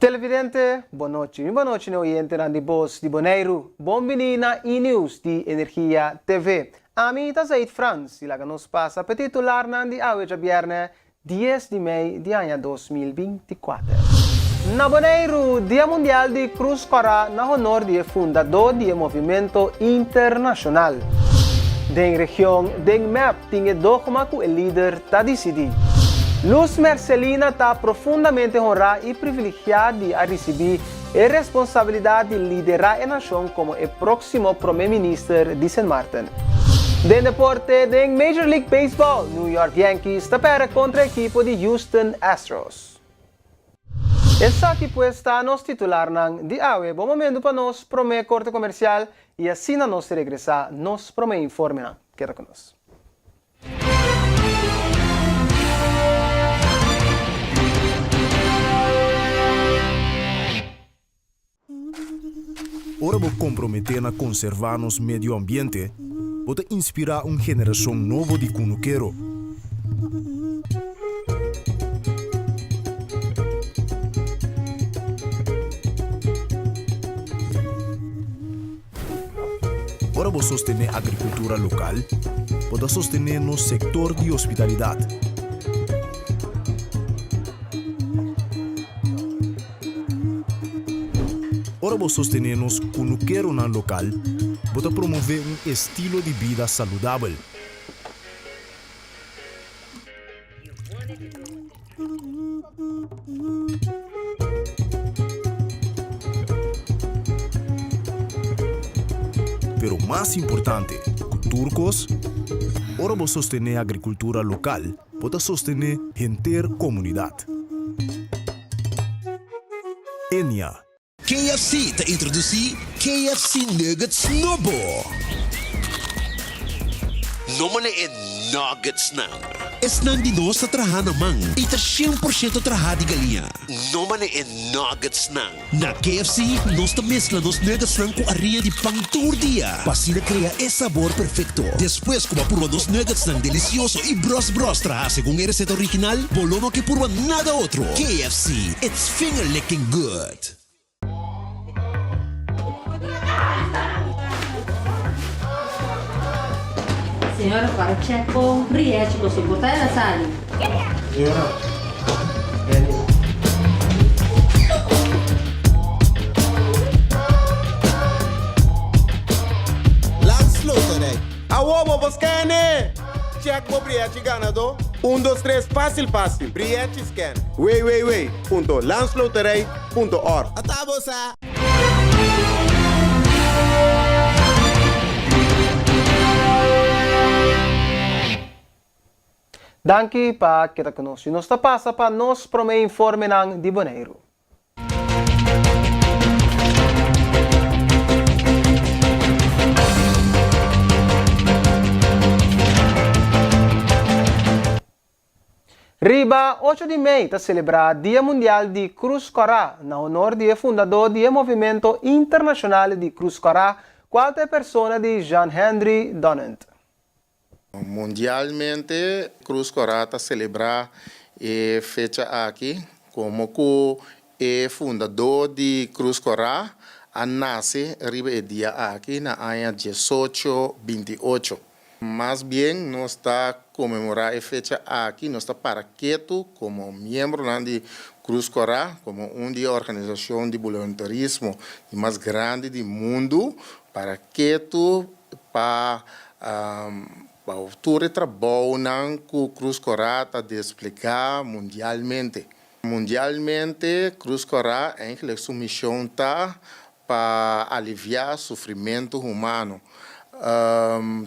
Televidente, boa noite, oyente de Voz de Bonaire. Bom-vindo na e-news de Energia TV. A mim está Zaid Franz, e lá nos passa para titular na de hoje, viernes 10 de maio de ano 2024. Na Bonaire, Dia Mundial de Cruz Corá, na honor do fundador do movimento internacional. Den região, den map, tinha dogma que o líder está decidido. Luz Marcelina está profundamente honrada e privilegiada a receber a responsabilidade de liderar a nação como o próximo primeiro-ministro de St. Martin. De deporte, de Major League Baseball, New York Yankees tapera contra a equipe de Houston Astros. Essa aqui pues está nos titular ng di awe. Bom momento para nós prome corte comercial e assim nós regressar nos prome informe na. Queda conosco. Ora vou comprometer a conservar nosso meio ambiente, pode inspirar uma geração nova de cunuqueiro. Ora vou sostener a agricultura local, pode sostener no setor de hospitalidade. Ora vou sostener nos cunuqueiro na local, pode promover um estilo de vida saudável. Pero mais importante, turcos, ora vou sostener a agricultura local, pode sostener a comunidade. Enya. KFC te introduzir KFC Nuggets Nobo. Naman na nuggets na. Es nandino sa traha namang. Ita 100% traha di galinha. Naman na nuggets na. Na KFC, nos ta mezcla nos nuggets na com areia de pang turdia. Pasina crea esse sabor perfecto. Después, como apurva nos nuggets na delicioso y bros traha según a receta original, bolono que purva nada otro. KFC, it's finger licking good. Signora Pacheco, riesce con suo portare la sali. Signora, vieni. Landsluiter, awobo boskane. Check mo brieti ganado. 1, 2, 3, fácil. Brieti scan. Wait. Punto landsluiterij.org. Atabosa. Danke pa kita conosci. Nos passa pa nos prome informe ng di Bonaire. Riba 8 de maio está celebrado Dia Mundial de Cruz Corá, na honor do fundador do Movimento Internacional de Cruz Corá, qualquer pessoa de Jean-Henry Dunant. Mundialmente, Cruz Corá celebra a fecha aqui como que o fundador de Cruz Corá nasce riba dia aqui na ano 1828. Mas bem, nós está comemorar a fecha aqui, nós está para quieto como membro de Cruz Corá, como uma de organização de voluntarismo mais grande do mundo, para quieto para o trabalho que Cruz Corá está de explicar mundialmente. Mundialmente, Cruz Corá é sua missão tá para aliviar o sofrimento humano.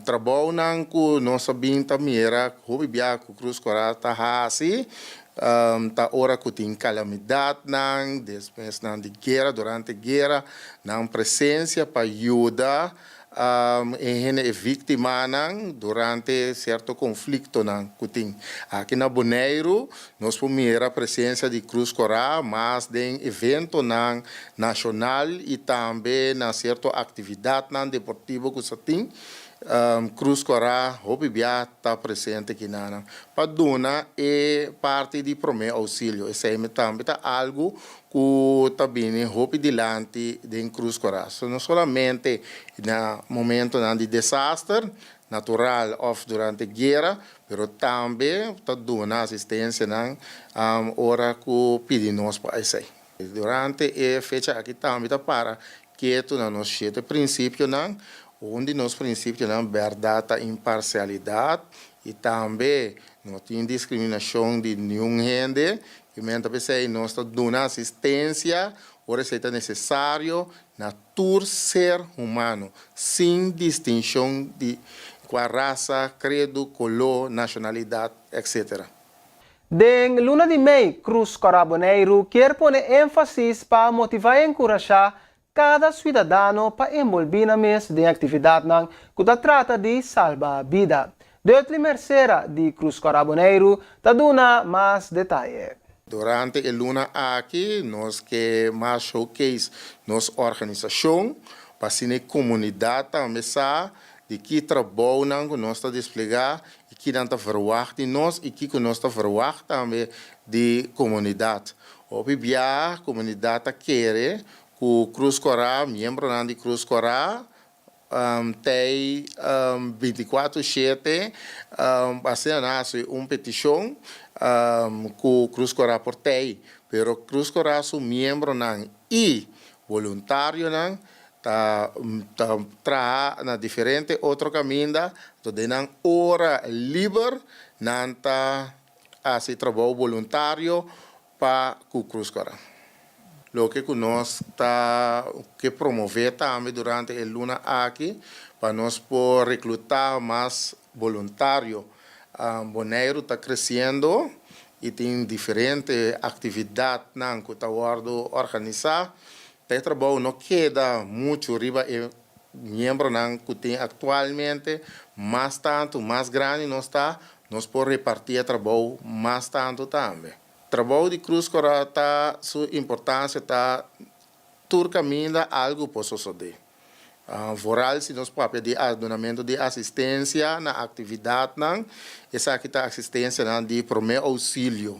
Trabalho que nós sabemos também era que Cruz Corá está assim, tá hora que tem calamidade, depois de guerra, durante a guerra, não presença para ajudar em vítima durante certo conflito aqui na Bonaire nós primeira presença de Cruz Corá mas de evento nacional e também na certa atividade deportiva que se tem Cruz Cora, hopi bia está presente aqui na Paduna é parte de primeiro auxílio. Esse é também algo que também hopi dilante de Cruz Cora. So, não somente no momento de desastre natural ou durante a guerra, mas também está dando assistência na hora que pedimos para isso. Durante a fecha aqui também para que tu não nos chete princípio não onde nos princípios não verdade e imparcialidade e também não tem discriminação de nenhum gente e também nós estamos dando assistência ou receita necessário na todo ser humano sem distinção de qual raça, credo, color, nacionalidade, etc. Den luna de Mei, Cruz Caraboneiro quer pôr ênfase para motivar e encorajar cada cidadão para envolver na mesa de atividade que trata de salvar a vida. De outra merceira de Cruz Caraboneiro, está dando mais detalhes. Durante a luna aqui, nós que mais showcase nossa organização, para a comunidade também de que trabalho que nós está desplegar e que não está verwacht de nós e que nós está verwacht também de comunidade. Obviamente, a comunidade quer que o Cruz Cora, membro de Cruz Cora, tem 24/7 fazendo uma petição que o Cruz Cora portei, pero Cruz Cora é membro e voluntário trabalha na diferente outro caminho, de na hora livre, nanta assim trabalho voluntário para o Cruz Cora. Lo que nós está que promover também durante a luna aqui, para nós por reclutar mais voluntário. Bonaire está crescendo e tem diferentes atividades que está organizar. O trabalho não queda muito riba e membro que tem atualmente, mais tanto, mais grande nós por repartir o trabalho mais tanto também. O trabalho de Cruz Cora sua importância está todo caminho algo para suceder. Voral se nós podemos pedir donamento de assistência na atividade essa aqui está assistência de primeiro auxílio.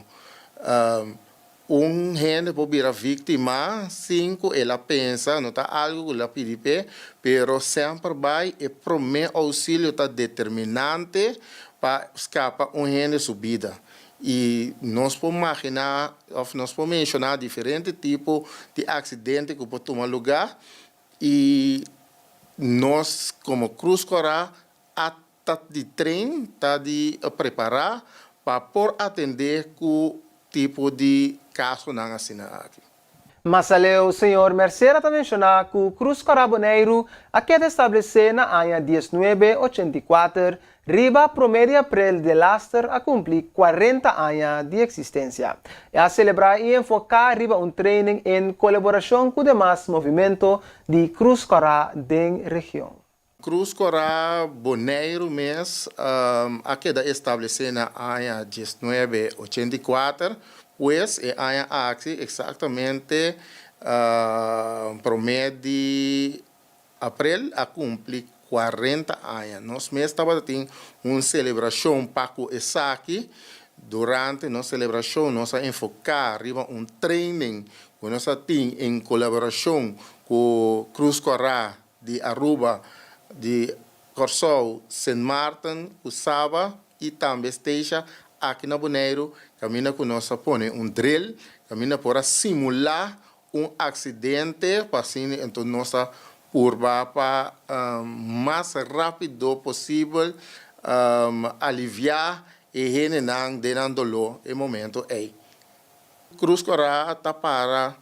Gente pode vir vítima, 5 ela pensa, não está algo que ela pede, pero sempre vai e primeiro auxílio está determinante para escapar gente subida. E nós podemos imaginar, ou nós podemos mencionar diferentes tipos de acidentes que podem tomar lugar. E nós, como Cruz Cora, está de trem, está de preparar para por atender com tipo de caso não assinado aqui. Mas o senhor Merceira também mencionou que o Cruz Caraboneiro acaba de estabelecer na ano 1984, riba 1 de abril de Laster a cumprir 40 anos de existência. E a celebrar e enfocar riba training em colaboração com demais movimentos de Cruz Cora da região. Cruz Cora Bonaire mês acaba de estabelecer na ano 1984, pois é ano aqui exatamente 1 de abril a cumprir 40 anos. Nós mesmos estamos tendo uma celebração para o aqui. Durante nossa celebração, nós enfocar um training que nós temos em colaboração com Cruz Cora de Aruba, de Corsol, St. Martin, Usaba e também esteja aqui na Bonaire, caminha com nós põe drill, caminha para simular acidente, para assim, então nossa curva para mais rápido possível aliviar e generar dolor em momento aí. Cruz Cora está para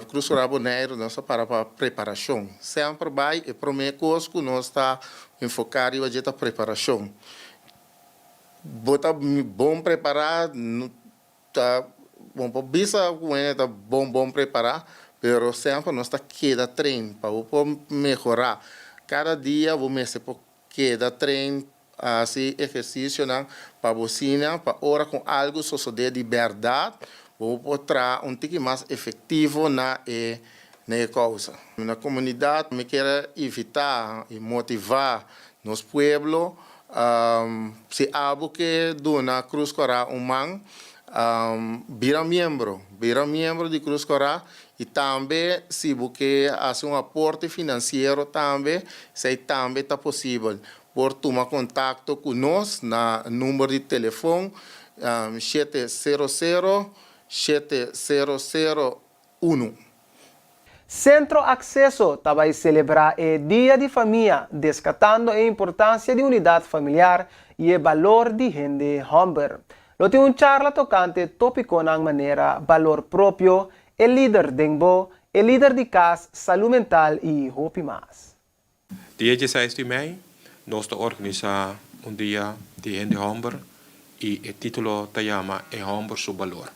Cruz Cora Bonaire, nós para preparação. Sempre vai e primeira coisa que nós está enfocado é a preparação. Bota bom preparar, tá bom para bisa tá bom preparar, pero sempre nós está queda treino para melhorar. Cada dia vamos queda treino assim exercício para bocina, para hora com algo suceder de verdade, vou mostrar tique mais efetivo na na causa. Na comunidade, me quero evitar e motivar nos pueblos, se algo que dona Cruz Corá humano, vira membro de Cruz Corá e também se você faz aporte financeiro também, se também está possível por tomar contato conosco na número de telefone 700-7001. Centro Acceso vai celebrar o Dia de Família, descartando a importância de unidade familiar e o valor de gente humber. Lo tem charla tocante tópico na maneira valor próprio, o líder Dengbo, o líder de casa, saúde mental e hope mais. Dia 16 de maio, nós organizamos dia de gente humber e o título se chama E Humber Su Valor.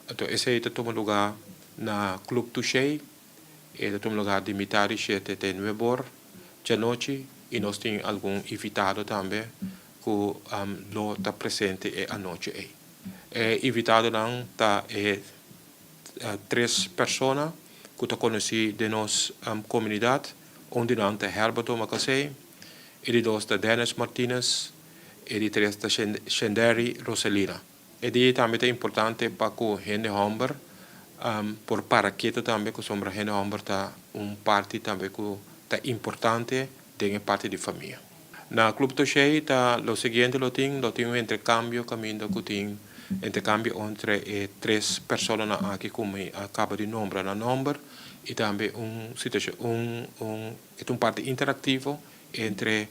Então, esse toma lugar na Club Touché, e toma lugar de metade de novembro, de noite, e nós temos algum invitado também que lo está presente a noite. Invitado não está 3 pessoas que está conhecido de nossa comunidade, onde não está Herberto Macasei, e de 2 está Dennis Martinez, e de 3 está Shenderi Roselina. E de também é importante para que gente humber, por paraqueto também, que sombra gente humber está parte também que está importante dentro parte de família. Na Club Touché está o seguinte, lo tem um intercâmbio caminho que tem intercâmbio entre 3 pessoas aqui como acaba de nombrar na número e também parte interativo entre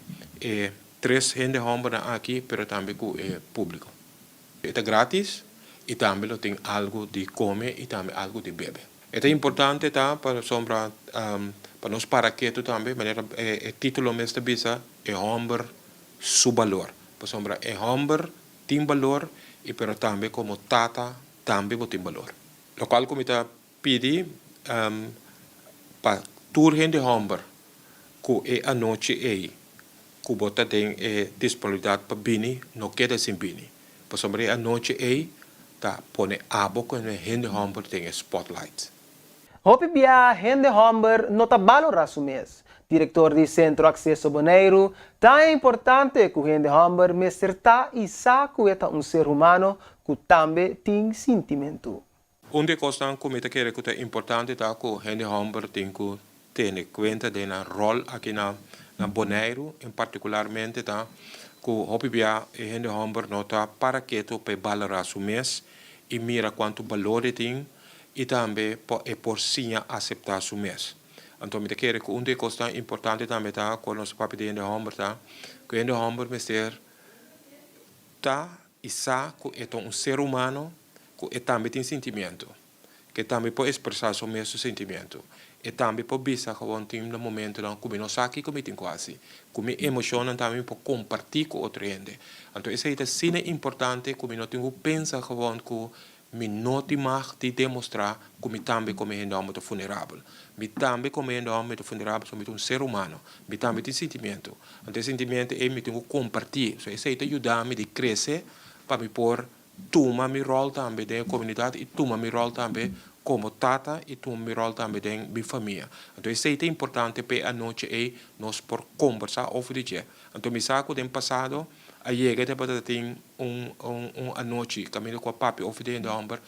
3 gente humber aqui, pero também com o público. É grátis e também tem algo de comer e também algo de beber. É importante para sombra para nós paraqueto também, maneira o título mesmo bisa é humber su valor. Para sombra é humber tem valor e pero também como tata também tem valor. Lo qual como está pedi para tour gente humber que a noite que bota tem disponibilidade para bini, não queda sem bini. Para sombra a noite tá pone abo com gente humber tem spotlight. Hope bia gente humber não está valorado mês. Diretor do Centro Acceso Boneiro, tá é importante que o gente humber me acertar e sabe que é ser humano que também tem sentimento. Onde costa como te quer que é importante tá que o gente humber tem que ter conta de na rol aqui na Boneiro, em particularmente tá que hope bia gente humber não tá para que tu pe valorar o mês e mira quanto valor tem e também por sim aceitar o mês. Então, me quero que onde costa importante também tá com nosso papo de gente humber tá que gente humber me ser tá e sabe que é ser humano que também tem sentimento, que também pode expressar o mesmo sentimento, e também pode bisa que tem no momento não como não sabe como tem quase, como emoção também pode compartilhar com outra gente. Então, isso é sim importante como não tenho pensa que me não te mag te demonstrar como também como gente humber vulnerável. Me também como gente humber vulnerável somos ser humano, me também tem sentimento. Então, sentimento é me tenho compartilhar. Isso é ajudar me de crescer para me pôr toma meu rol também da comunidade e toma meu rol também como tata e toma meu rol também da minha família. Então, isso é importante para a noite nós por conversar over de dia. Então, me saco do passado, a chega de para ter a noite caminho com a papi over de gente humber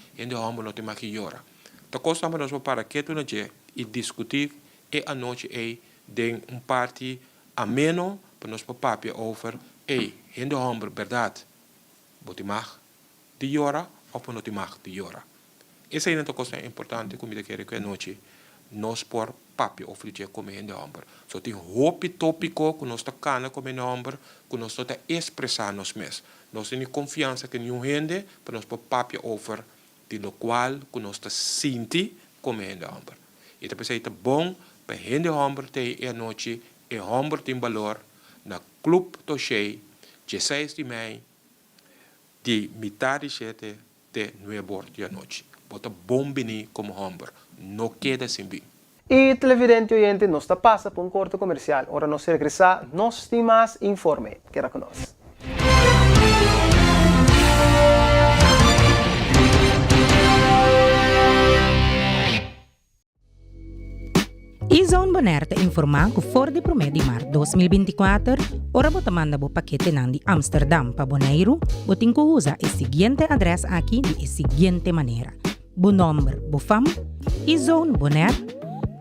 não tem mais que chorar. Então, costa nós para que tu não dia e discutir e a noite de parte ameno para nós papi over gente humber verdade. Bote mag de llora ou não te mag de llora. Essa é uma coisa importante como eu quero que a noite nós por papi oferecer como gente humber. So tem hope tópico que nós está cana como gente humber, que nós está expressar nós mesmos. Nós temos confiança que nenhum gente para nós por papi ofer de lo qual que nós está senti como gente humber. E depois é bom para gente humber ter a noite e humber tem valor na Club Touché 16 de maio de metade de novembro de noite. Bota bom bem como humber. Não queda sem bem. E televidente oyente, nos passa por corte comercial. Ora nos regresa, nos tem mais informe. Queda conosco. E-Zone Bonaire te informar que for de promedi mar 2024, ora bota manda bo paquete nan de Amsterdam pa Bonaire, botin que usa o seguinte adres aqui de seguinte maneira. Bo number bo fam, E-Zone Bonaire,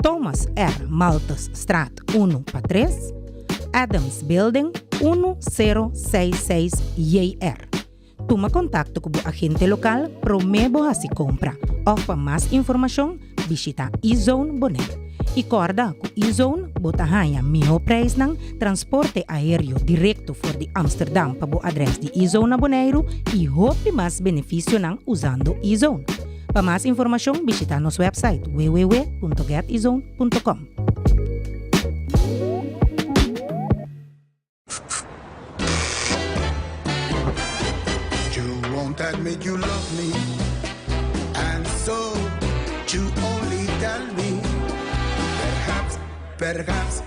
Thomas R. Maltes Straat 1 pa 3, Adams Building 1066 JR. Toma contacto com o agente local promebo a se compra. Of para mais informação, visita E-Zone Bonaire. E corda que E-Zone bota hanha melhor preço ng transporte aéreo direto for de Amsterdam para o adres de E-Zone Bonaire e hope mais benefício ng usando E-Zone. Para mais informação, visita nosso website www.getezone.com. That make you love me, and so you only tell me, perhaps,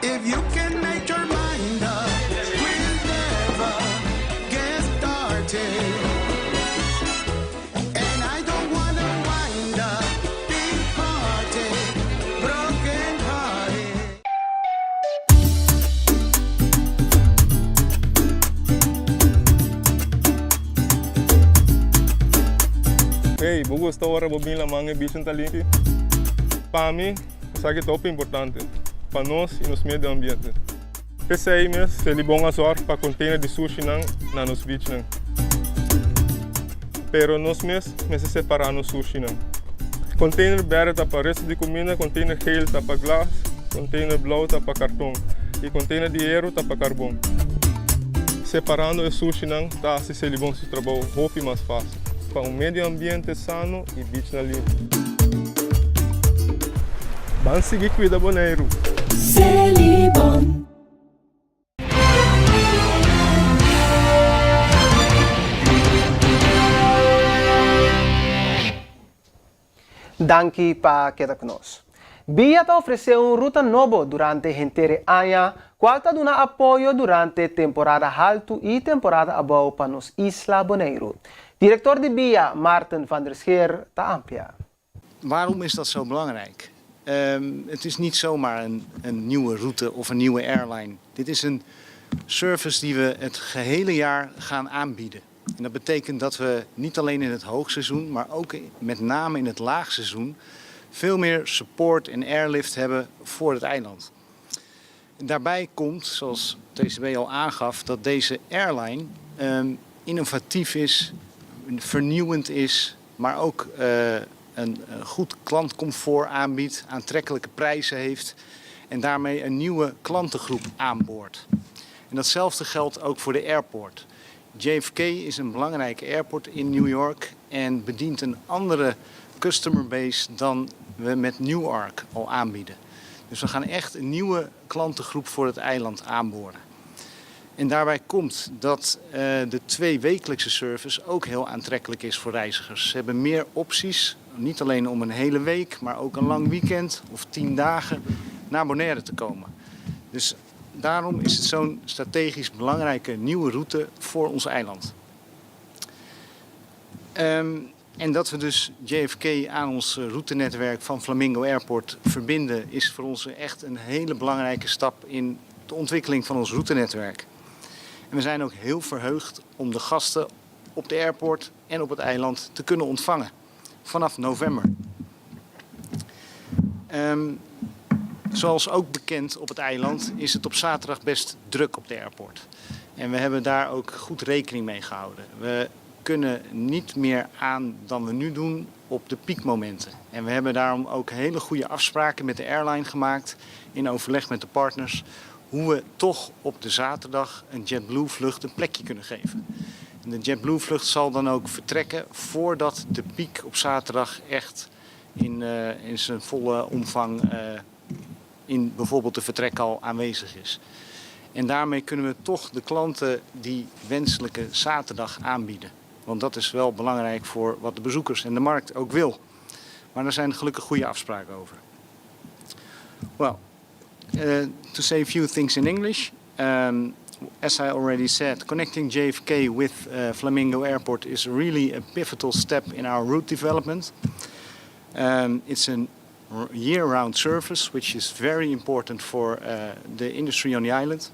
if you can make your mind up, we'll never get started, and I don't wanna wind up big hearted, broken hearted. Hey, gusto ora bobin la mga bisan talenti. Para mim, isso aqui é top importante para nós e nos meio ambiente. Pensei mesmo se é bom azar para container de sushi na nos beach não. Pero nós mesmo separar no sushi não. Container verde tá para resto de comida, container geel tá para glas, container blauw tá para cartão e container de aero tá para carvão. Separando o sushi não tá se ele bom se trabalho roupa mais fácil. Para meio ambiente sano e beach na limpo. Vamos seguir cuida Bonaire. Celibon. Danke para quedar conosco. Bia te ofereceu ruta novo durante inteira año, qual te dona apoio durante temporada alto e temporada abaixo para nos Isla Bonaire. Directeur de BIA, Maarten van der Scheer, te amplia. Waarom is dat zo belangrijk? Het is niet zomaar een nieuwe route of een nieuwe airline. Dit is een service die we het gehele jaar gaan aanbieden. En dat betekent dat we niet alleen in het hoogseizoen, maar ook met name in het laagseizoen veel meer support en airlift hebben voor het eiland. En daarbij komt, zoals TCB al aangaf, dat deze airline innovatief is, vernieuwend is, maar ook een goed klantcomfort aanbiedt, aantrekkelijke prijzen heeft en daarmee een nieuwe klantengroep aanboort. En datzelfde geldt ook voor de airport. JFK is een belangrijke airport in New York en bedient een andere customer base dan we met Newark al aanbieden. Dus we gaan echt een nieuwe klantengroep voor het eiland aanboren. En daarbij komt dat de 2-wekelijkse service ook heel aantrekkelijk is voor reizigers. Ze hebben meer opties, niet alleen om een hele week, maar ook een lang weekend of 10 dagen naar Bonaire te komen. Dus daarom is het zo'n strategisch belangrijke nieuwe route voor ons eiland. En dat we dus JFK aan ons routenetwerk van Flamingo Airport verbinden, is voor ons echt een hele belangrijke stap in de ontwikkeling van ons routenetwerk. En we zijn ook heel verheugd om de gasten op de airport en op het eiland te kunnen ontvangen vanaf november. Zoals ook bekend op het eiland is het op zaterdag best druk op de airport. En we hebben daar ook goed rekening mee gehouden. We kunnen niet meer aan dan we nu doen op de piekmomenten. En we hebben daarom ook hele goede afspraken met de airline gemaakt in overleg met de partners hoe we toch op de zaterdag een JetBlue vlucht een plekje kunnen geven. En de JetBlue vlucht zal dan ook vertrekken voordat de piek op zaterdag echt in zijn volle omvang in bijvoorbeeld de vertrekhal aanwezig is. En daarmee kunnen we toch de klanten die wenselijke zaterdag aanbieden. Want dat is wel belangrijk voor wat de bezoekers en de markt ook wil. Maar daar zijn gelukkig goede afspraken over. Well, to say a few things in English. As I already said, connecting JFK with Flamingo Airport is really a pivotal step in our route development. It's a year-round service, which is very important for the industry on the island.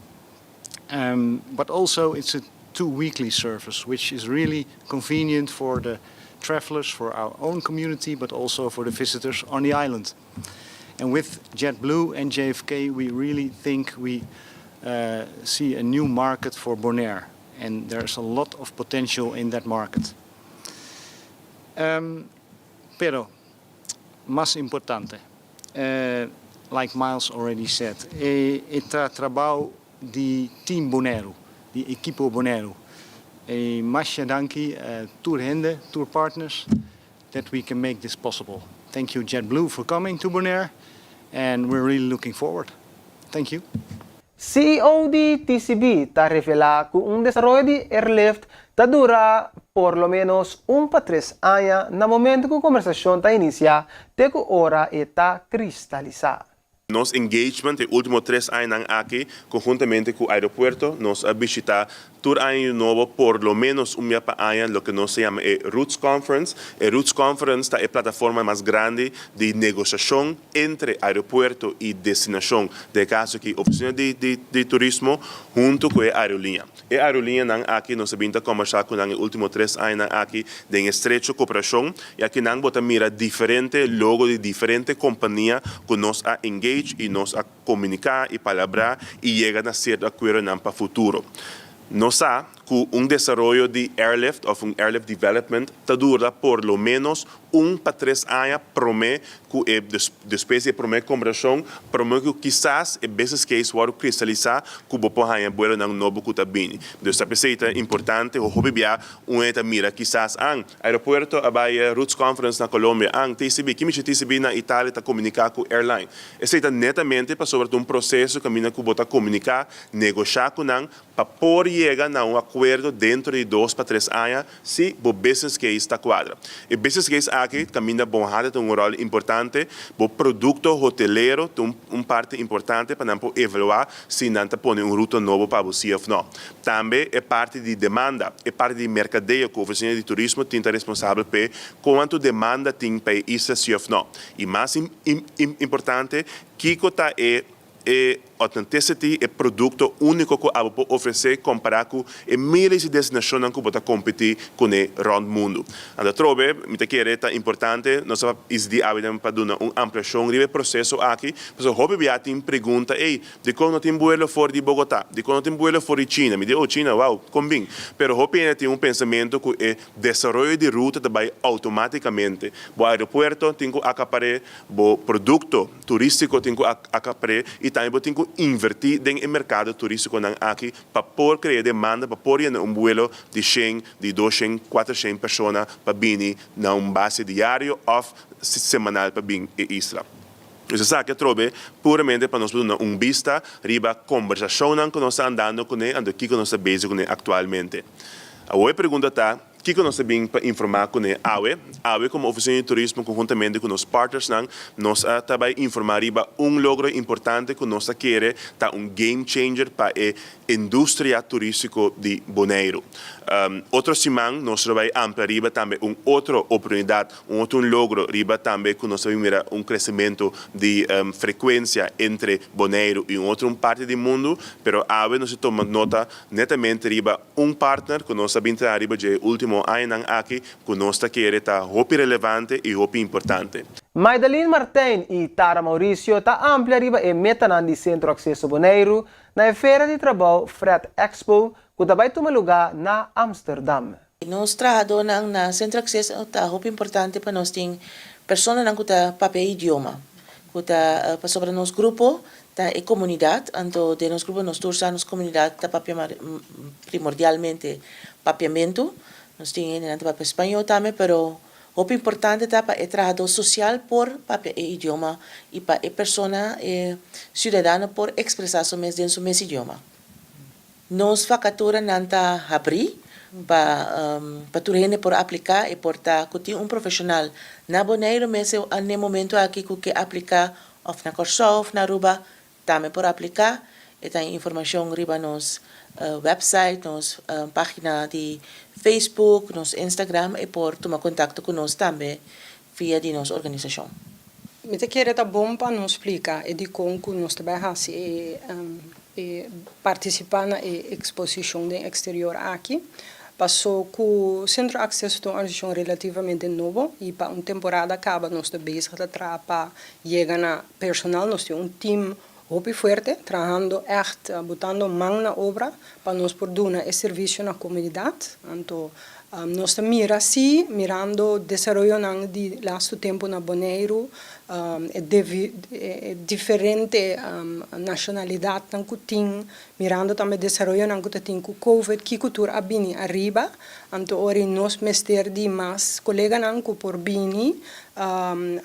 But also it's a 2-weekly service, which is really convenient for the travelers, for our own community, but also for the visitors on the island. And with JetBlue and JFK, we really think we see a new market for Bonaire. And there's a lot of potential in that market. Pero, más importante, like Miles already said, está trabalho di team Bonaire, di equipo Bonaire. Masha danki, tour hende, tour partners, that we can make this possible. Thank you JetBlue for coming to Bonaire, and we're really looking forward. Thank you. CEO di TCB ta revela que desarrollo de airlift ta dura por lo menos pa 3 años na momento que a conversação ta inicia te que ora está cristalizada. Nosso engagement de últimos 3 anos aqui, conjuntamente com o aeroporto, nos a visitar todo ano novo por lo menos dia para ano, lo que nos se chama Roots Conference. A Roots Conference é a plataforma mais grande de negociação entre aeroporto e destinação, de caso que oficina de turismo junto com a aerolínea. A aerolínea aqui nos vinha conversar com os últimos 3 anos aqui de estrecha cooperação, e aqui nós bota mira diferente logo de diferente companhia que nos a engage e nos a comunicar e palabrar e chega a ser acordo para o futuro. Nós sabemos que desenvolvimento de airlift ou airlift development dura por lo menos 1 para 3 anos promete que depois de promete conversão promete que quizás e vezes que isso vai cristalizar que o povo vai buelo nang novo que está bem. Então esta pessoa é importante o hobby bia eta mira quizás aeroporto abai Roots Conference na Colômbia TCB que TCB na Itália está comunicar com airline. Essa é netamente para sobre processo que mina que bota comunicar negociar com nang para por chegar a acordo dentro de 2 para 3 anos se o business case está quadra. E business case aqui caminha bom tem rol importante, o produto hoteleiro tem parte importante para não evaluar se não está pondo ruta novo para você ou não. Também é parte de demanda, é parte de mercadeio que a oficina de turismo tem responsável por quanto demanda tem para isso ou não. E mais importante, que está authenticity é produto único que a pode oferecer comparado com milhares de destinações que pode competir com o round mundo. Anda trobe, me te quer é importante, nós is de hábito para dar uma ampliação do processo aqui, mas o hobby tem pergunta, de quando tem vuelo fora de Bogotá, de quando tem vuelo fora de China, me diz, China, wow, combin. Pero o hobby tem pensamento que é desenvolvimento de ruta também automaticamente. O aeroporto tem que acaparar, o produto turístico tem que acaparar e também tem que invertir no mercado turístico aqui para poder criar demanda, para poder ir vuelo de 100, de 200, 400 pessoas para vir na base diário ou semanal para vir a isla. Isso sabe que trobe puramente para nós dar vista riba conversação que nós estamos andando com ele, ando aqui que nós estamos com ele atualmente. A outra pergunta está, que nós temos para informar com a AWE como oficina de turismo conjuntamente com os partners nós também informar riba logro importante que nós queremos tá game changer para a indústria turística de Bonaire. Outro semana nós vamos ampliar riba também outra oportunidade, outro logro riba também que nós vamos mirar crescimento de frequência entre Bonaire e outra parte do mundo, pero a AWE nós toma nota netamente riba partner que nós sabemos riba de último ano aqui que nós queremos tá hopi relevante e hopi importante. Maidalene Martin e Tara Mauricio ta amplia riba e metanan di Centro Accesso Bonaire na feira de trabalho Fret Expo que também toma lugar na Amsterdam. Nós trabajamos na Centro Accesso tá hopi importante para nós tem pessoas que tá papel idioma que tá sobre nosso grupo tá e comunidade anto de nosso grupo nós torçamos comunidade tá papel primordialmente papiamento. Nós temos papel espanhol também, pero o importante é para o trabalho social por papel e idioma e para a pessoa cidadã por expressar seu mesmo idioma. Nós vacatura não tá abrir para turene por aplicar e por tá que tem profissional na Bonaire mas no momento aqui que aplicar of na Corso of na Aruba também por aplicar e tem informação riba nos website, nos página de Facebook, nos Instagram e por tomar contato com nós também via die nos organisação. Mita querer tá bom para nos explicar e de como nós trabalhamos e participar na exposição de exterior aqui. Passou com o Centro de Acesso a uma organização relativamente novo e para uma temporada acaba nós de bezig para chegar na personal, nós temos time muito forte, trabalhando echt, botando mão na obra para nós produzir esse serviço na comunidade. Então, nós mirando o desenvolvimento de lasto tempo na Bonaire, diferente nacionalidade que tem, mirando também o desenvolvimento que tem com o Covid, que cultura a bini arriba, então ori nós mestre de mais colega que por bini,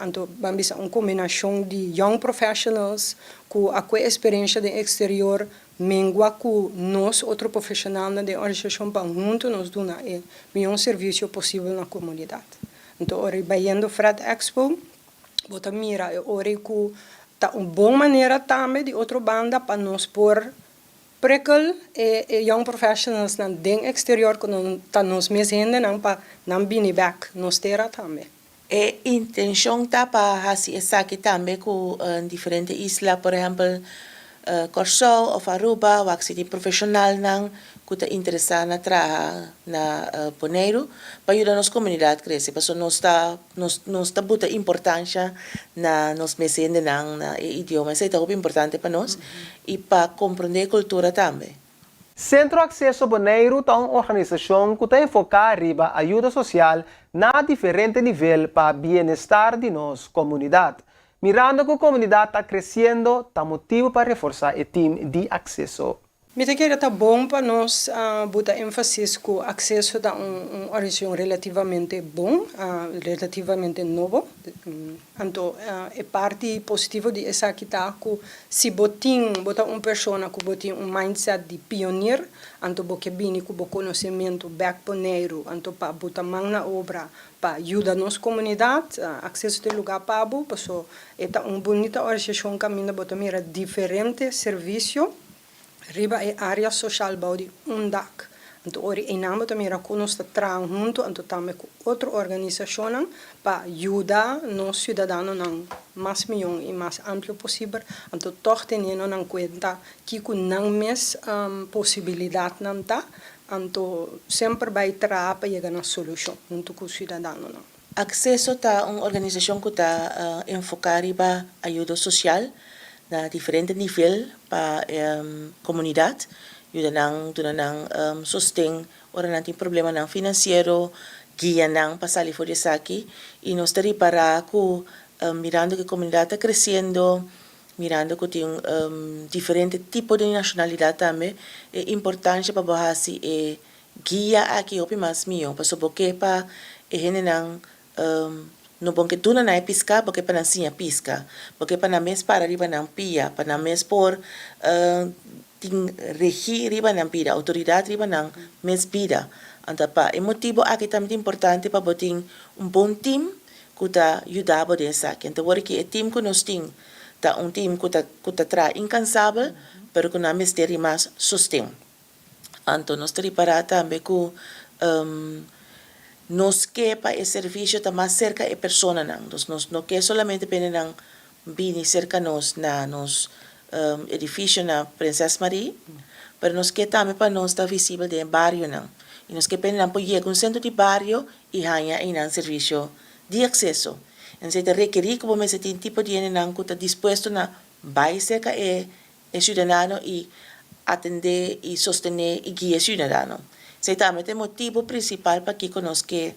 então vamos uma combinação de young professionals com a experiência de exterior mengua com nós, outro profissional da organização, para junto nós dar o melhor serviço possível na comunidade. Então, ori baiando Fred Expo, bota mira, ori com tá uma boa maneira também de outra banda para nós pôr prikkel e young professionals na den exterior que tá nos mesende não para não bini back nós terá também. E intenção tá para fazer isso aqui também com diferentes islas, por exemplo, Corsol ou Aruba, ou se de profissional não que está interessado na trabalhar na Bonaire, para ajudar a nossa comunidade a crescer, porque nós está muita importância na nos mesende na idioma, isso é muito importante para nós e para compreender a cultura também. Centro Acesso Bonaire é uma organização que está enfocada em ajuda social na diferente nível para o bem-estar de nossa comunidade. Mirando que a comunidade está crescendo, está motivo para reforçar o time de acesso. Me te queira tá bom para nós botar ênfase com o acesso a uma organização relativamente bom, relativamente novo. Então, é parte positiva de essa que tá com se botar uma pessoa que botar um mindset de pioneiro, então porque bem com o conhecimento backboneiro, então para botar mão na obra, para ajudar a nossa comunidade, acesso a lugar para o pessoal, é uma bonita organização que caminha botar mira diferente serviço. Riba é área social de dak. Então, ori em nome também nós trabalhamos junto, então também com outra organização para ajudar os cidadãos mais melhor e mais amplo possível. Então, toch tendo em conta que não mais possibilidade não tá. Então, sempre vai trabalhar para chegar na solução junto com os cidadãos. Acesso é uma organização que está enfocada em ajuda social na diferente nível para comunidade, ajudando sustento, ora tem problema não financeiro, guia não para sair fora disso aqui, e nós estamos para mirando que a comunidade está crescendo, mirando que tem diferente tipo de nacionalidade também, é importante para bahasi e guia aqui o mais melhor, para porque para gente no bom que tu não é piscar, porque para não ser pisca, porque para não mes para riba não pia, para não mes por regir riba não pida, autoridade riba não mes pida. Então, é motivo aqui também importante para botar bom time que está ajudando dessa aqui. Então, porque o time que nós temos, tá time que está traz incansável, pero que não mes ter mais sustento. Então, nós estamos para também com nos quepa o serviço está mais cerca de pessoa nós não quer solamente pena não vir cerca nos na nos edifício na Princesa Maria, mas nós quer também para nós estar visível de barrio não e nós quer pena não poder um centro de barrio e ganhar em serviço de acesso. Então se requerir que você tenha tipo de não que está disposto na vai cerca é cidadão e atender e sostener e guiar cidadão. Certamente é o motivo principal para que nós que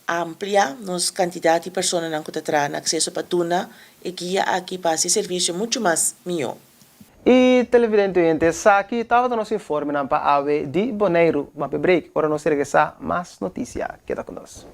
ampliar nossa quantidade de pessoas que têm acesso para tuna e guia aqui para esse serviço muito mais melhor. E televidente aqui estava dando nosso informe na ave de Bonaire, uma break, para nós regressar mais notícias. Queda conosco.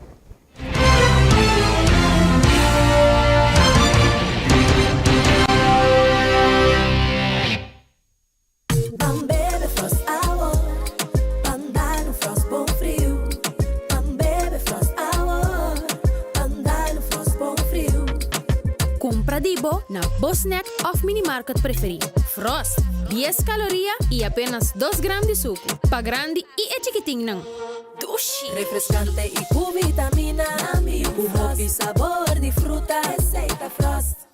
Dibo na Bosnack of Minimarket preferido. Frost, 10 calorias e apenas 2 gramos de suco. Pa grande e chiquitinho não. sushi. Refrescante y con vitamina. Un hobby sabor de fruta. Aceita Frost.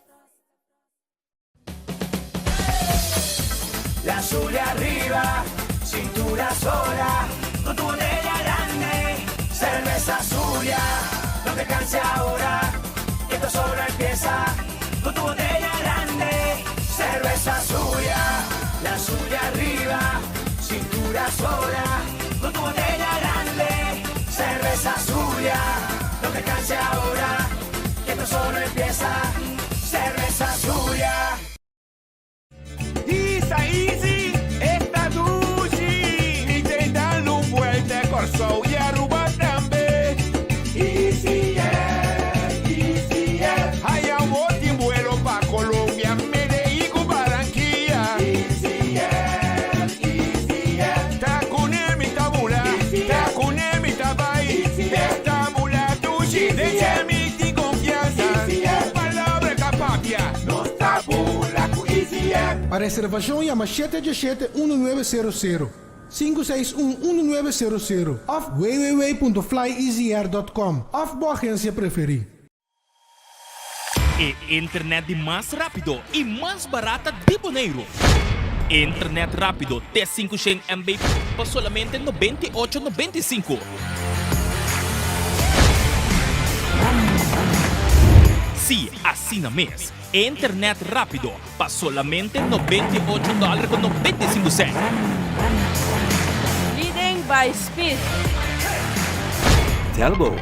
La azul arriba, cintura sola, con tu botella grande, cerveza Zulia, no te canses ahora, que esto solo empieza, con tu botella grande, cerveza Zulia, la Zulia arriba, cintura sola, con tu botella grande, cerveza Zulia, no te canses ahora, que esto solo empieza, cerveza Zulia. Easy, esta Dushi, mi te dan un fuerte corso y Aruba también. Easy, hay un bote vuelo pa' Colombia, Medellín, Barranquilla. Easy, ta con mi tabula, ta con mi tabay, esta mula Dushi, de mi confianza, palabra capapia, nos tabula con Easy. Para reservação, chama 717-1900, 561-1900 of www.flyeasyr.com of boa agência preferir. E internet de mais rápido e mais barata de Bonaire. Internet rápido T500 MB por solamente $98.95. Sim, assina mês. Internet rápido para solamente $98.95. Leading by speed. Telbo.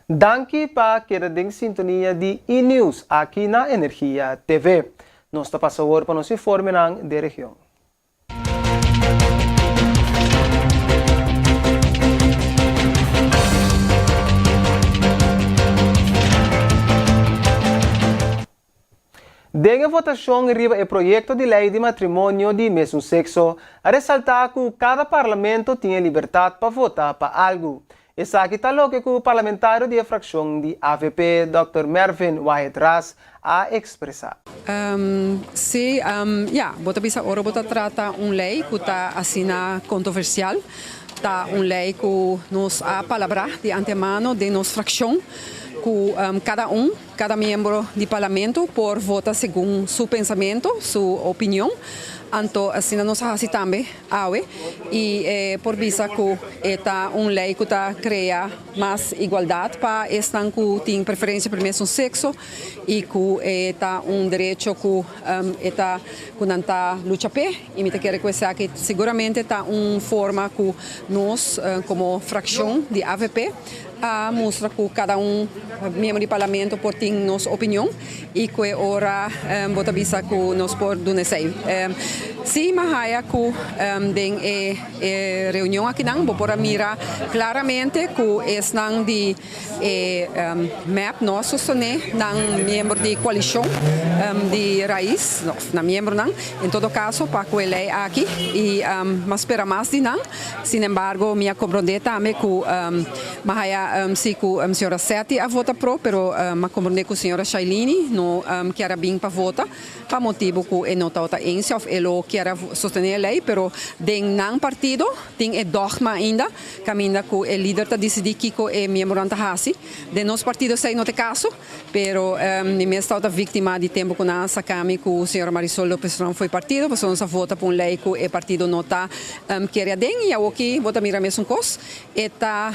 Danke para querer em sintonia de e-news aqui na Energia TV. Nós está passando agora para nos informar da região. Dengue votação arriba o projeto de lei de matrimônio de mesmo sexo, a ressaltar que cada parlamento tinha liberdade para votar para algo. Essa aqui está louco que o parlamentário de fração de AVP, Dr. Mervin Wyatt Ras, a expressar. Sim, bota bisa ora bota trata lei que está assina controversial, tá lei que nos a palavra de antemano de nos fração, que cada membro do parlamento por vota segundo seu pensamento, sua opinião. Anto assim nós assim também e por visa que está lei que está cria mais igualdade para estar que tem preferência para o mesmo sexo e que está direito que está que não está luta pé e me quer reconhecer que seguramente está forma que nós como fração de AVP mostra que cada membro do parlamento por ter nossa opinião e que ora bota visa que nós por donecei. Sim, mas há que tem reunião aqui não, por mirar claramente que estão de map nós sostener não membro de coalição de raiz, não membro não. Em todo caso, para que ele aqui e mas espera mais de não. Sin embargo, minha compreender também que mas sim que a senhora Seti a vota pro, pero mas compreender que a senhora Shailini não quer bem para votar, para motivo que não está em si of elo quer sostener a lei, pero den não partido tem dogma ainda, caminha que o líder está decidir que é membro da hasi, de nos partido sei no te caso, pero ni me está vítima de tempo que nós sacamos que o senhor Marisol Lopes não foi partido, mas nós vota por lei que o partido não está querer den e aqui vota mira mesmo cos, está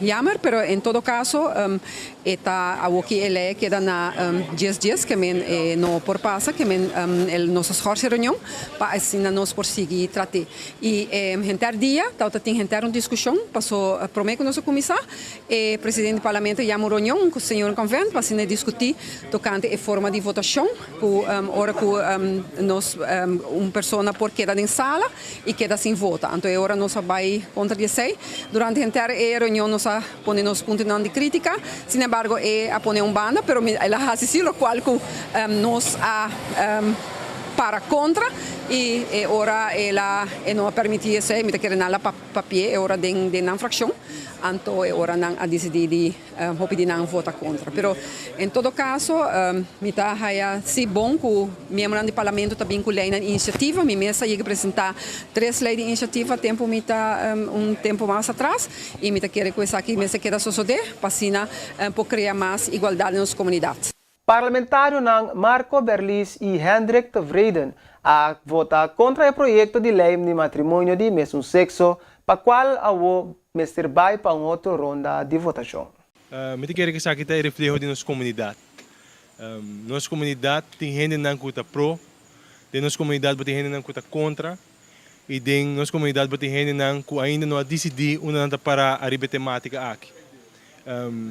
jammer, pero em todo caso está aqui ele queda na 10 dias que men não por passa que men el nossa jorge reunião para assim nós por seguir tratar e gente dia tauta tem gente discussão passou prometo que nosso comissário e presidente do parlamento chamou reunião com o senhor convento para assim discutir tocante a forma de votação que hora que nós pessoa por queda em sala e queda sem vota então agora nós vai contra 16 durante a inteira reunião nós ponemos pontos de crítica sin embargo a poner banda pero ela assistiu o qual que nós para contra e ora ela não permitia se me querer na papier ora den na fração anto ora não a decidir de hopi de não votar contra. Pero em todo caso me tá se bom que o membro do parlamento também com lei na iniciativa me mesa ia apresentar 3 leis de iniciativa tempo me tá tempo mais atrás e me tá querer com essa aqui me se queda sosode para por criar mais igualdade nas comunidades. Parlamentário ng Marco Berlis e Hendrik Tevreden a vota contra o projeto de lei de matrimônio de mesmo sexo, para qual a Mr. Bay para uma outra ronda de votação. Me quero que isso aqui refleja de nossa comunidade. Nossa comunidade tem gente que está pro, de nossa comunidade tem gente que está contra, e de nossa comunidade tem gente que ainda não decidiu onde para a temática aqui.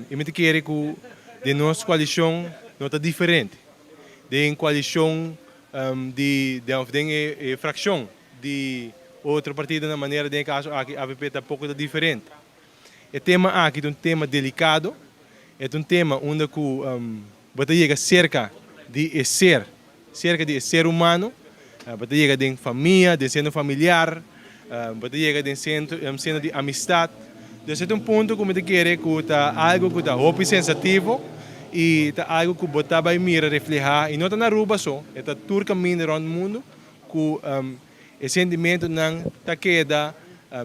E me quero que de nossa coalição não está diferente. De coalição de fração de outro partido na maneira de caso aqui a AVP está um pouco diferente. O tema aqui é um tema delicado, é um tema onde você chega cerca de ser humano, você chega de família, de sendo familiar, você chega de sendo de amistade. Então é um ponto que eu quero que está algo que está muito sensativo e está algo que você vai mirar reflejar e não está na rua só, está todo caminho around o mundo que o sentimento não está queda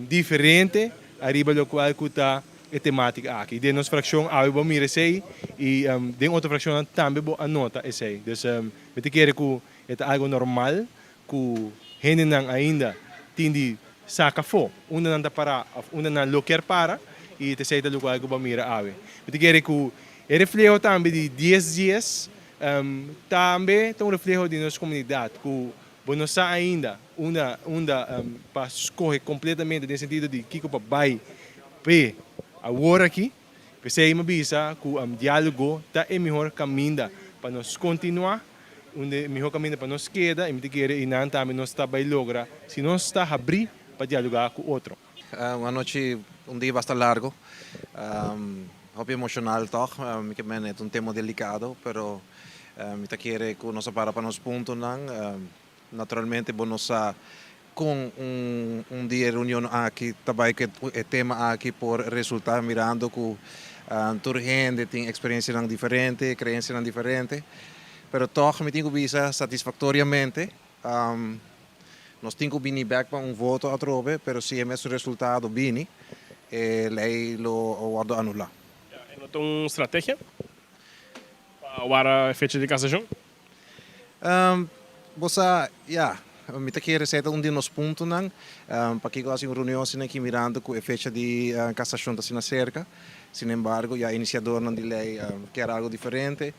diferente arriba do qual está a temática aqui. De nossa fração, a gente mira sei e de outra fração também anota sei. Então, eu quero que é algo normal, que gente não ainda tem de saca fo, onde não está para, onde não loquer para e te sei do qual que mira a gente. Eu quero que o reflejo também de 10 dias também é um reflejo de nossa comunidade, que não está ainda para escolher completamente no sentido de que vai agora aqui, pensei me bisa que o diálogo está o melhor caminho para nós continuar, onde o melhor caminho para nós queda, e me querer e não também nós está vai lograr, se nós está abrir para dialogar com outro. Uma noite, dia bastante largo, muito emocional toch, que é um tema delicado, pero me querer que nós para nos pontos naturalmente nós com dia de reunião aqui também que o tema aqui por resultar mirando que toda gente tem experiência diferente, crença diferente, pero toch me tenho visa satisfatoriamente nós temos que vir back para voto a trove, pero se esse resultado vini, lei lo guardo anular. Não tem uma estratégia para a fecha de cassação? Você, me quero ser dia nos pontos não, para que assim reunião assim aqui mirando que a fecha de cassação está sendo cerca. Sin embargo, a iniciador não de lei quer algo diferente,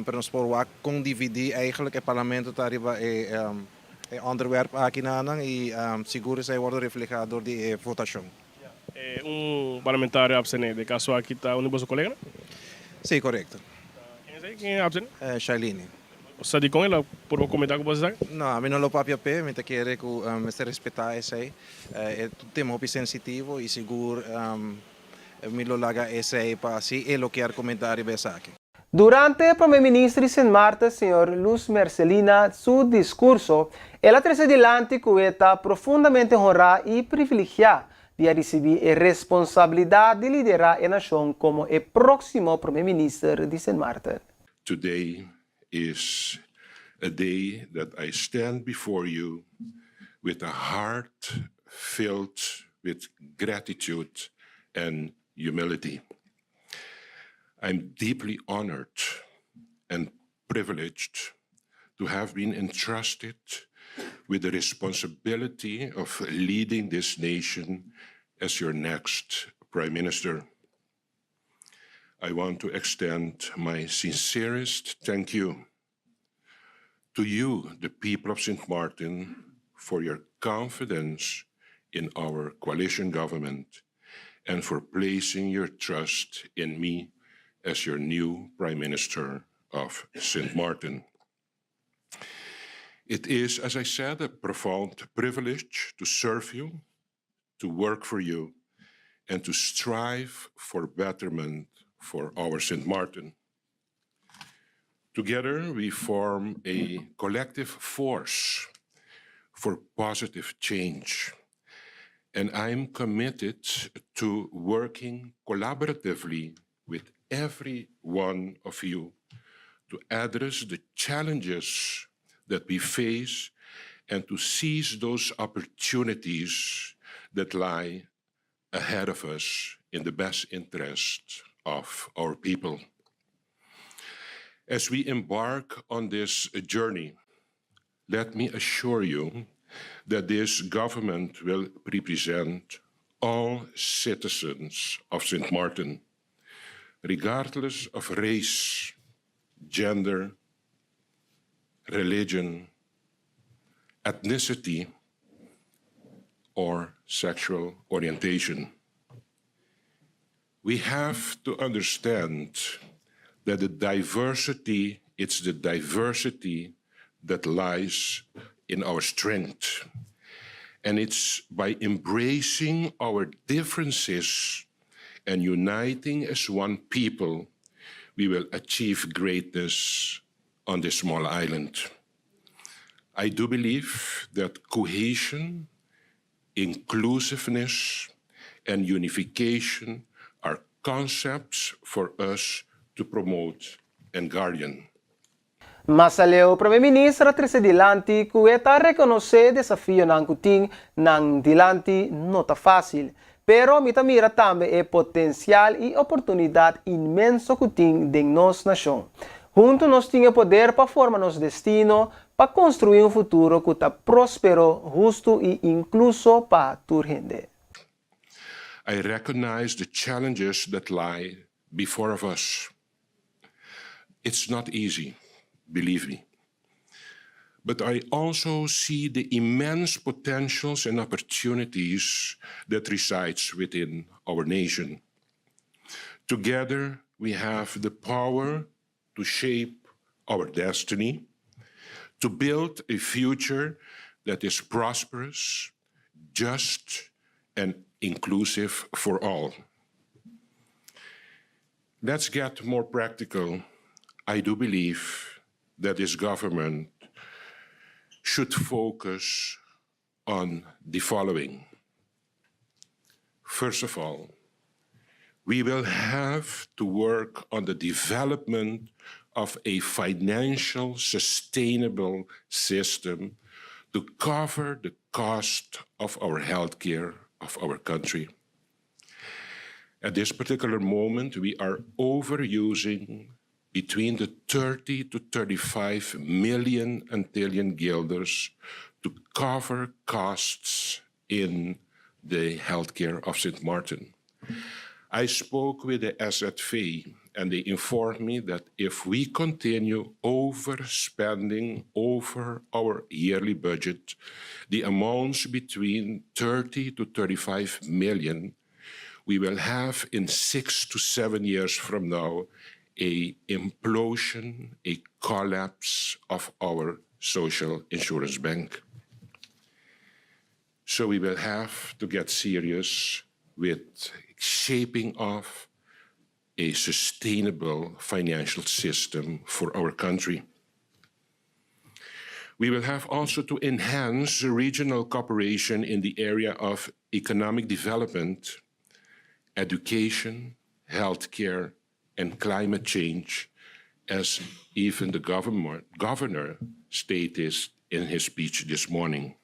para nós por com dividir eigenlijk o parlamento está arriba onderwerp aqui na e seguro se vai refletir door de votação. Parlamentário absente, de caso aqui está um de colega? Sim, correto. Quem é absente? Shailene. Você está com ela por comentar com você? Não, a mim não lo papia pé, me quero que se respeitar esse aí. É um tema muito sensitivo e seguro me lo laga esse aí para assim e lo quero comentar e ver aqui. Durante el primer ministro de Sint Maarten, señor Luz Mercelina, su discurso, ella trajo adelante que está profundamente honrada y privilegiada de recibir la responsabilidad de liderar la nación como el próximo primer ministro de Sint Maarten. Today is a day that I stand before you with a heart filled with gratitude and humility. I'm deeply honored and privileged to have been entrusted with the responsibility of leading this nation as your next Prime Minister. I want to extend my sincerest thank you to you, the people of Sint Maarten, for your confidence in our coalition government and for placing your trust in me as your new Prime Minister of Sint Maarten. It is, as I said, a profound privilege to serve you, to work for you, and to strive for betterment for our Sint Maarten. Together, we form a collective force for positive change. And I'm committed to working collaboratively with every one of you to address the challenges that we face and to seize those opportunities that lie ahead of us in the best interest of our people. As we embark on this journey, let me assure you that this government will represent all citizens of St. Martin, regardless of race, gender, religion, ethnicity, or sexual orientation. We have to understand that it's the diversity that lies in our strength. And it's by embracing our differences and uniting as one people, we will achieve greatness on this small island. I do believe that cohesion, inclusiveness, and unification are concepts for us to promote and guardian. Masaleo Primeiro-Ministro trece dilanti kueta reconhecer desafio ng kuting ng dilanti nota fácil, pero mitamira também é potencial e oportunidade imenso kuting de nos nação. Junto nós tinha poder para formar nosso destino, para construir um futuro que está próspero, justo e incluso para toda gente. I recognize the challenges that lie before of us. It's not easy, believe me. But I also see the immense potentials and opportunities that resides within our nation. Together, we have the power to shape our destiny, to build a future that is prosperous, just, and inclusive for all. Let's get more practical. I do believe that this government should focus on the following. First of all, we will have to work on the development of a financial sustainable system to cover the cost of our healthcare of our country. At this particular moment, we are overusing between the 30 to 35 million Antillean guilders to cover costs in the healthcare of St. Martin. I spoke with the SZV and they informed me that if we continue overspending over our yearly budget, the amounts between 30 to 35 million, we will have in 6 to 7 years from now a implosion, a collapse of our social insurance bank. So we will have to get serious with shaping of a sustainable financial system for our country. We will have also to enhance regional cooperation in the area of economic development, education, healthcare, and climate change, as even the governor stated in his speech this morning.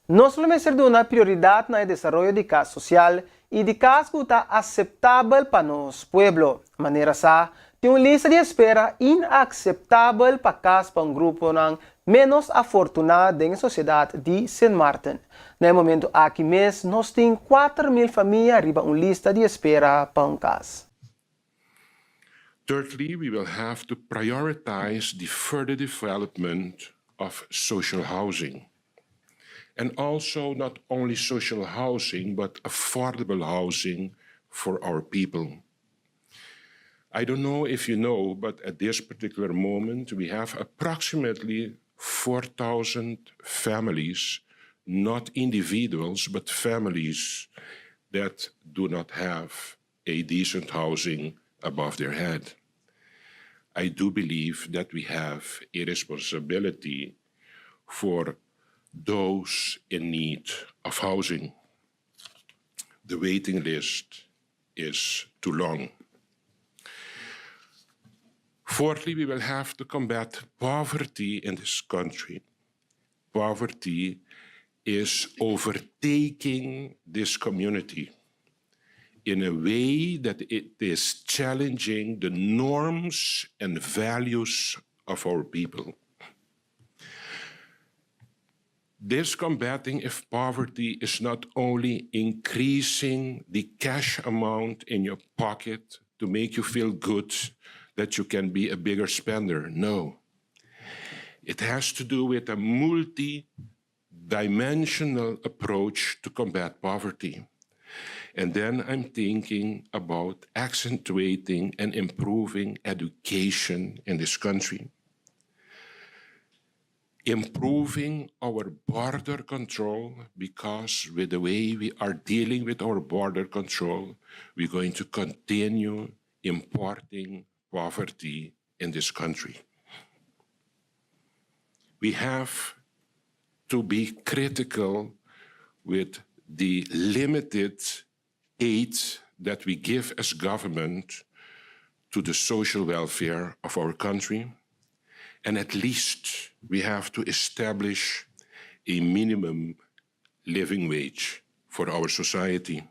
Nós vamos ser uma prioridade no desenvolvimento de casa social e de casa que está aceitável para nosso povo. De maneira essa, tem uma lista de espera inaceitável para casa para grupo menos afortunado da sociedade de St. Martin. No momento aqui mesmo, nós temos 4.000 famílias arriba uma lista de espera para casa. Thirdly, we will have to prioritize the further development of social housing. And also not only social housing, but affordable housing for our people. I don't know if you know, but at this particular moment, we have approximately 4,000 families, not individuals, but families that do not have a decent housing above their head. I do believe that we have a responsibility for those in need of housing. The waiting list is too long. Fourthly, we will have to combat poverty in this country. Poverty is overtaking this community in a way that it is challenging the norms and values of our people. This combating of poverty is not only increasing the cash amount in your pocket to make you feel good that you can be a bigger spender. No. It has to do with a multi-dimensional approach to combat poverty. And then I'm thinking about accentuating and improving education in this country. Improving our border control, because with the way we are dealing with our border control, we're going to continue importing poverty in this country. We have to be critical with the limited aid that we give as government to the social welfare of our country. And at least we have to establish a minimum living wage for our society.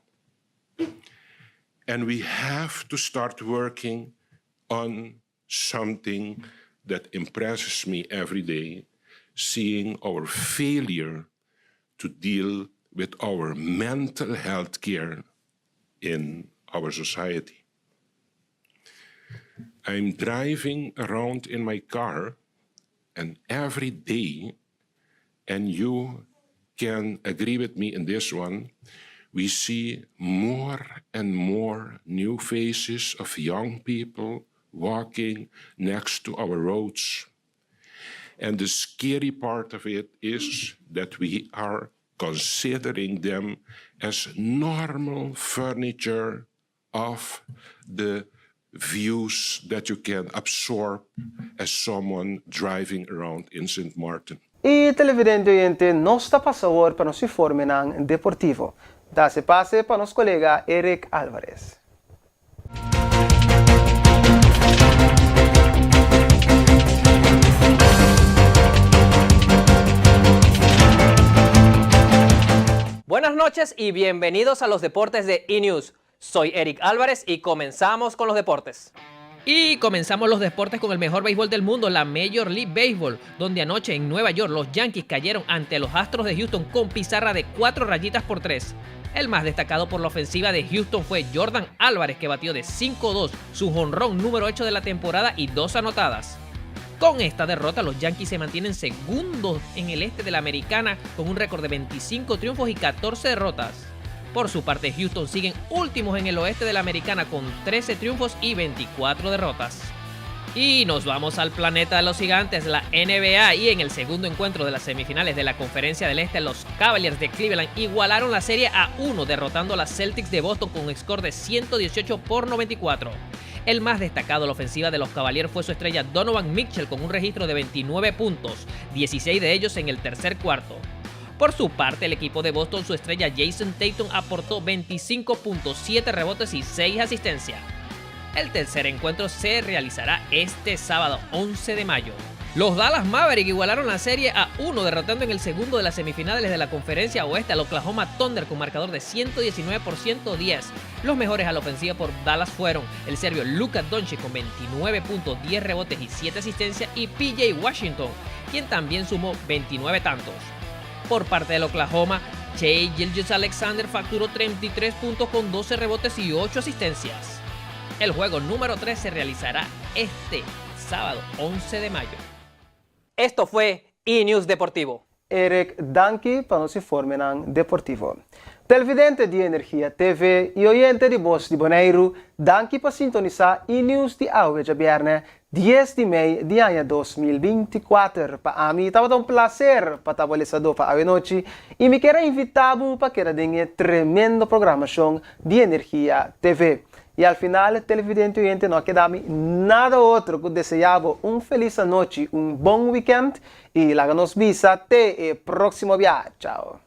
And we have to start working on something that impresses me every day, seeing our failure to deal with our mental health care in our society. I'm driving around in my car, and every day, and you can agree with me in this one, we see more and more new faces of young people walking next to our roads. And the scary part of it is that we are considering them as normal furniture of the views that you can absorb as someone driving around in St. Martin. E televidente oyente, nos está pasando para nos informe ng deportivo. Da se pase para nos colega Eric Alvarez. Buenas noches y bienvenidos a los deportes de E-News. Soy Eric Álvarez y comenzamos con los deportes. Y comenzamos los deportes con el mejor béisbol del mundo, la Major League Baseball, donde anoche en Nueva York los Yankees cayeron ante los Astros de Houston con pizarra de 4-3. El más destacado por la ofensiva de Houston fue Jordan Álvarez, que batió de 5-2, su jonrón número 8 de la temporada y 2 anotadas. Con esta derrota, los Yankees se mantienen segundos en el este de la Americana con un récord de 25 triunfos y 14 derrotas. Por su parte, Houston siguen últimos en el oeste de la Americana con 13 triunfos y 24 derrotas. Y nos vamos al planeta de los gigantes, la NBA, y en el segundo encuentro de las semifinales de la Conferencia del Este, los Cavaliers de Cleveland igualaron la serie a 1, derrotando a las Celtics de Boston con un score de 118-94. El más destacado de la ofensiva de los Cavaliers fue su estrella Donovan Mitchell con un registro de 29 puntos, 16 de ellos en el tercer cuarto. Por su parte, el equipo de Boston, su estrella Jason Tatum aportó 25 puntos, 7 rebotes y 6 asistencias. El tercer encuentro se realizará este sábado 11 de mayo. Los Dallas Mavericks igualaron la serie a 1, derrotando en el segundo de las semifinales de la Conferencia Oeste al Oklahoma Thunder con marcador de 119-110. Los mejores a la ofensiva por Dallas fueron el serbio Luka Doncic con 29 puntos, 10 rebotes y 7 asistencias, y PJ Washington, quien también sumó 29 tantos. Por parte del Oklahoma, Shai Gilgeous-Alexander facturó 33 puntos con 12 rebotes y 8 asistencias. El juego número 3 se realizará este sábado 11 de mayo. Esto fue E-News Deportivo. Eric Danki para nos informe ng deportivo. Televidente de Energia TV e oyente de Voz de Bonaire, danke para sintonizar E-News de hoje viernes 10 de maio de ano 2024. Para mim, estava um prazer para estar para a noite e me quero invitar para que tenha tremenda programação de Energia TV. Y al final, televidente oyente, no queda nada otro que desear feliz noche, un buen weekend y la nos visa te próximo viaje. Chao.